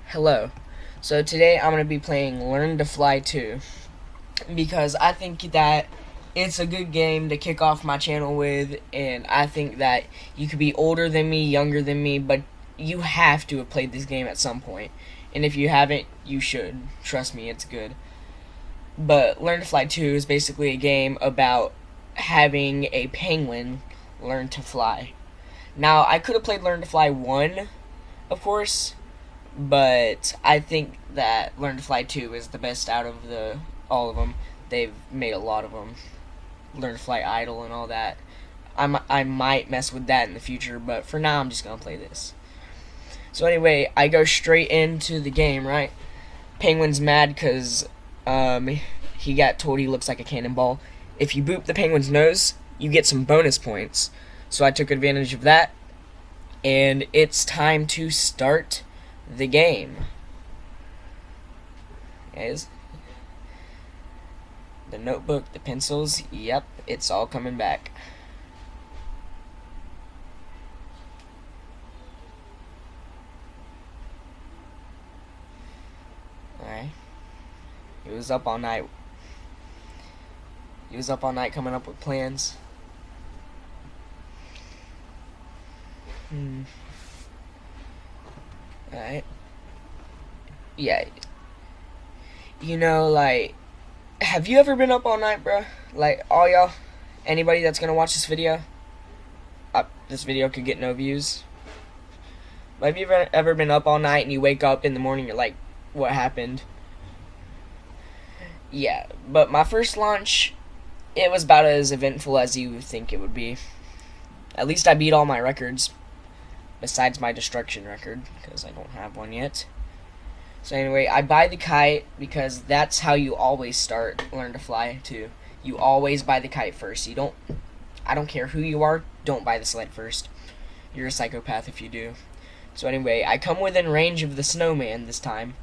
Hello. So today I'm going to be playing Learn to Fly 2 because I think that it's a good game to kick off my channel with, and I think that you could be older than me, younger than me, but you have to have played this game at some point. And if you haven't, you should. Trust me, it's good. But Learn to Fly 2 is basically a game about having a penguin learn to fly. Now, I could have played Learn to Fly 1, of course, but I think that Learn to Fly 2 is the best out of all of them. They've made a lot of them. Learn to Fly Idle and all that. I might mess with that in the future, but for now I'm just going to play this. So anyway, I go straight into the game, right? Penguin's mad because he got told he looks like a cannonball. If you boop the penguin's nose, you get some bonus points. So I took advantage of that, and it's time to start the game. Is the notebook, the pencils, yep, it's all coming back. Alright. He was up all night. He was up all night coming up with plans. Alright. Yeah. You know, like, have you ever been up all night, bro? Like, all y'all? Anybody that's gonna watch this video? This video could get no views. But have you ever been up all night and you wake up in the morning, you're like, what happened? Yeah, but my first launch, it was about as eventful as you would think it would be. At least I beat all my records, besides my destruction record, because I don't have one yet. So anyway, I buy the kite because that's how you always start Learn to Fly too. You always buy the kite first. I don't care who you are, don't buy the sled first. You're a psychopath if you do. So anyway, I come within range of the Snowman this time,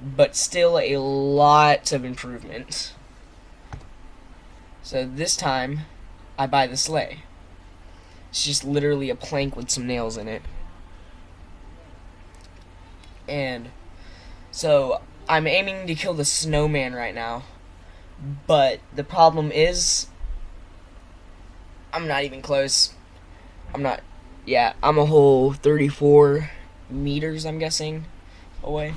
but still a lot of improvement. So this time, I buy the sleigh. It's just literally a plank with some nails in it. And so I'm aiming to kill the Snowman right now, but the problem is I'm not even close. I'm a whole 34 meters, I'm guessing, away.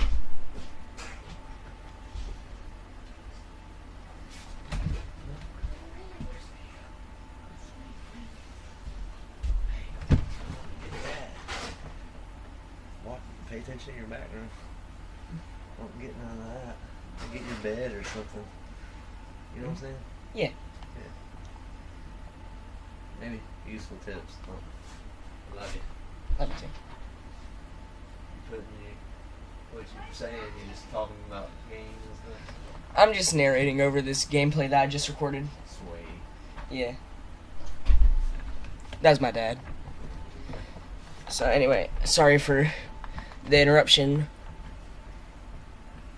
Pay attention to your background. Don't get none of that. Get your bed or something. You know what I'm saying? Yeah. Maybe useful tips. Oh, love you. Let me see. What you're saying, you're just talking about games and stuff. I'm just narrating over this gameplay that I just recorded. Sweet. Yeah. That's my dad. So anyway, sorry for the interruption.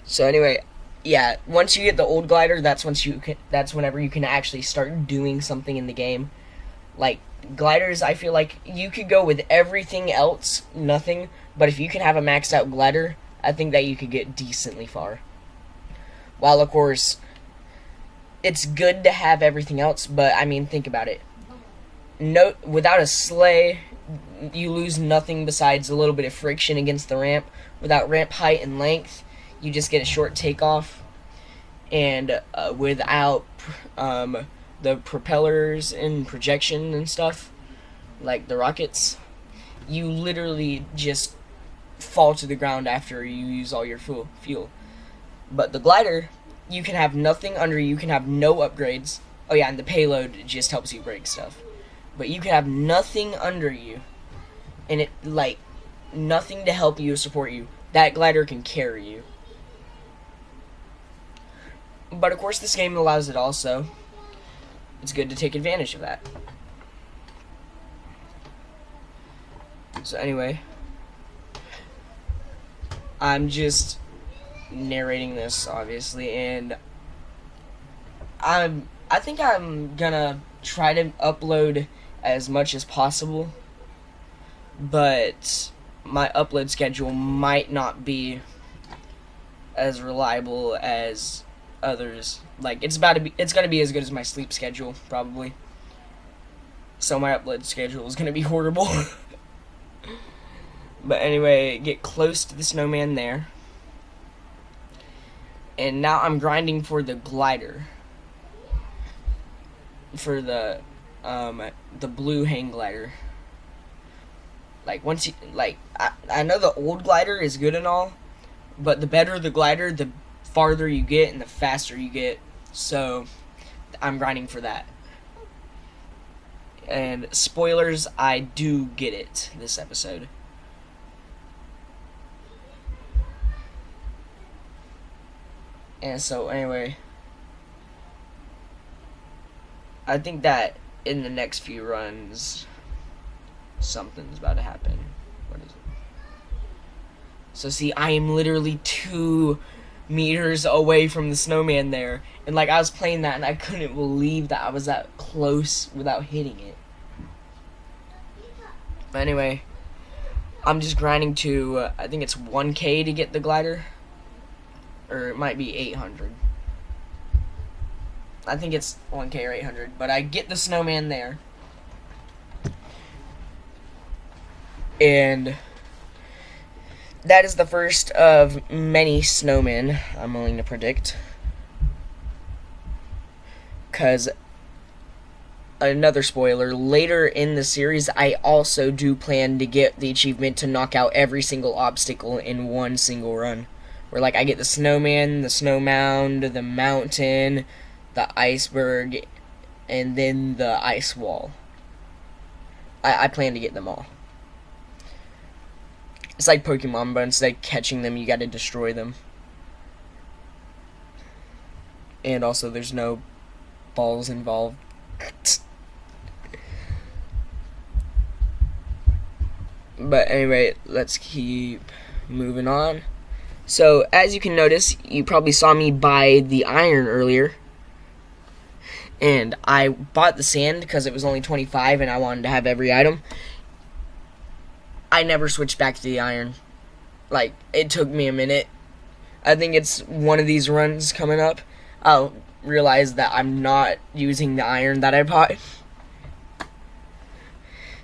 So anyway, yeah, once you get the old glider, that's whenever you can actually start doing something in the game. Like gliders, I feel like you could go with everything else, nothing, but if you can have a maxed out glider, I think that you could get decently far. While of course it's good to have everything else, but I mean, think about it. No, without a sleigh, you lose nothing besides a little bit of friction against the ramp. Without ramp height and length, you just get a short takeoff. And without the propellers and projection and stuff, like the rockets, you literally just fall to the ground after you use all your fuel. But the glider, you can have nothing under you, can have no upgrades. Oh yeah, and the payload just helps you break stuff. But you can have nothing under you, and it, like, nothing to help you or support you. That glider can carry you. But of course this game allows it also. It's good to take advantage of that. So anyway, I'm just narrating this, obviously, and I think I'm gonna try to upload as much as possible, but my upload schedule might not be as reliable as others. Like, it's gonna be as good as my sleep schedule, probably. So my upload schedule is gonna be horrible. But anyway, get close to the snowman there. And now I'm grinding for the glider. For the blue hang glider. Like, once you, like, I know the old glider is good and all, but the better the glider, the farther you get and the faster you get. So I'm grinding for that. And spoilers, I do get it this episode. And so anyway, I think that in the next few runs, something's about to happen. What is it? So see, I am literally 2 meters away from the snowman there. And like, I was playing that and I couldn't believe that I was that close without hitting it. But anyway, I'm just grinding to, I think it's 1K to get the glider. Or it might be 800. I think it's 1K or 800. But I get the snowman there. And that is the first of many snowmen I'm willing to predict. Because, another spoiler, later in the series, I also do plan to get the achievement to knock out every single obstacle in one single run. Where, like, I get the snowman, the snow mound, the mountain, the iceberg, and then the ice wall. I plan to get them all. It's like Pokemon, but instead of catching them, you gotta destroy them. And also, there's no balls involved. But anyway, let's keep moving on. So, as you can notice, you probably saw me buy the iron earlier. And I bought the sand because it was only 25 and I wanted to have every item. I never switched back to the iron. Like, it took me a minute. I think it's one of these runs coming up, I'll realize that I'm not using the iron that I bought.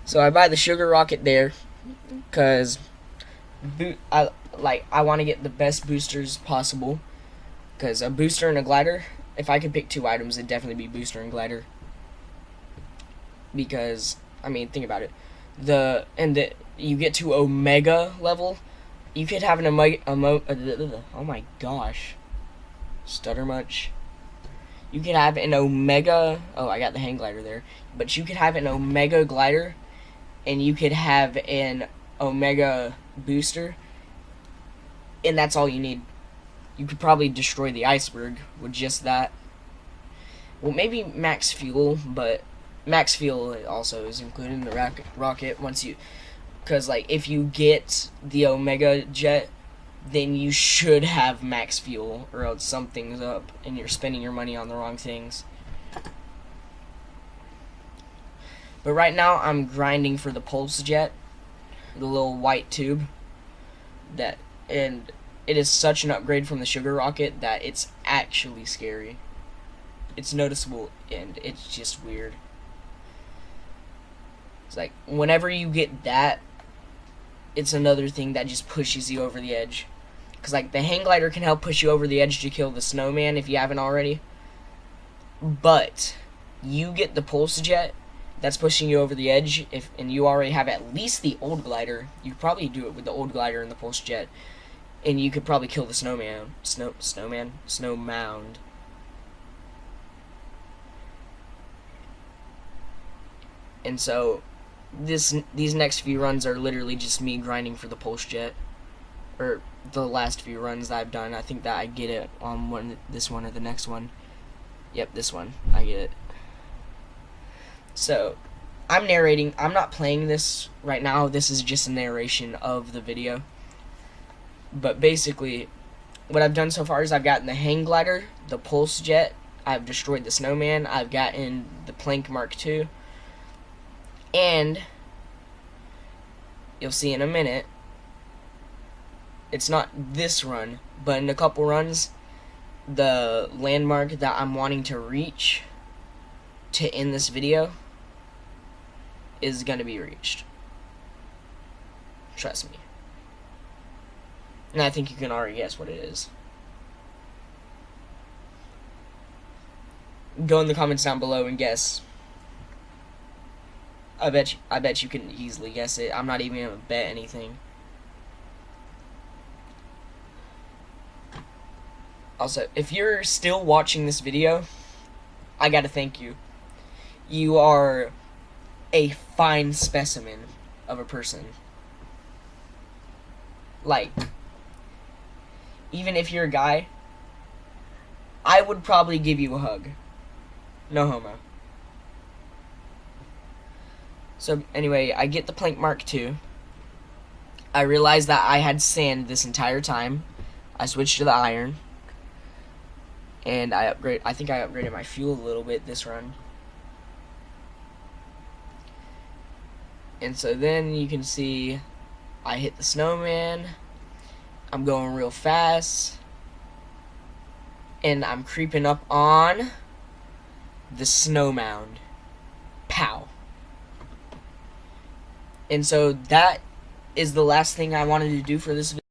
So I buy the sugar rocket there because I want to get the best boosters possible. Because a booster and a glider, if I could pick 2 items, it'd definitely be booster and glider. Because, I mean, think about it. You get to Omega level, you could have an oh my gosh. Stutter much? You could have an Omega, oh, I got the hang glider there. But you could have an Omega glider, and you could have an Omega booster, and that's all you need. You could probably destroy the iceberg with just that. Well, maybe max fuel, but max fuel also is included in the rocket once you... Because, like, if you get the Omega jet, then you should have max fuel, or else something's up, and you're spending your money on the wrong things. But right now, I'm grinding for the pulse jet, the little white tube, and it is such an upgrade from the sugar rocket that it's actually scary. It's noticeable, and it's just weird. It's like, whenever you get that, it's another thing that just pushes you over the edge. Because, like, the hang glider can help push you over the edge to kill the snowman if you haven't already. But you get the pulse jet that's pushing you over the edge, and you already have at least the old glider. You could probably do it with the old glider and the pulse jet. And you could probably kill the snow mound. And so these next few runs are literally just me grinding for the pulse jet, or the last few runs that I've done. I think that I get it on this one or the next one. Yep, this one I get it. So I'm narrating. I'm not playing this right now. This is just a narration of the video. But basically, what I've done so far is I've gotten the hang glider, the pulse jet, I've destroyed the snowman, I've gotten the plank Mark II. And you'll see in a minute, it's not this run, but in a couple runs, the landmark that I'm wanting to reach to end this video is going to be reached. Trust me. And I think you can already guess what it is. Go in the comments down below and guess. I bet you can easily guess it. I'm not even going to bet anything. Also, if you're still watching this video, I gotta thank you. You are a fine specimen of a person. Like, even if you're a guy, I would probably give you a hug. No homo. So, anyway, I get the plank mark 2. I realized that I had sand this entire time. I switched to the iron. And I think I upgraded my fuel a little bit this run. And so then you can see I hit the snowman. I'm going real fast. And I'm creeping up on the snow mound. Pow. And so that is the last thing I wanted to do for this video.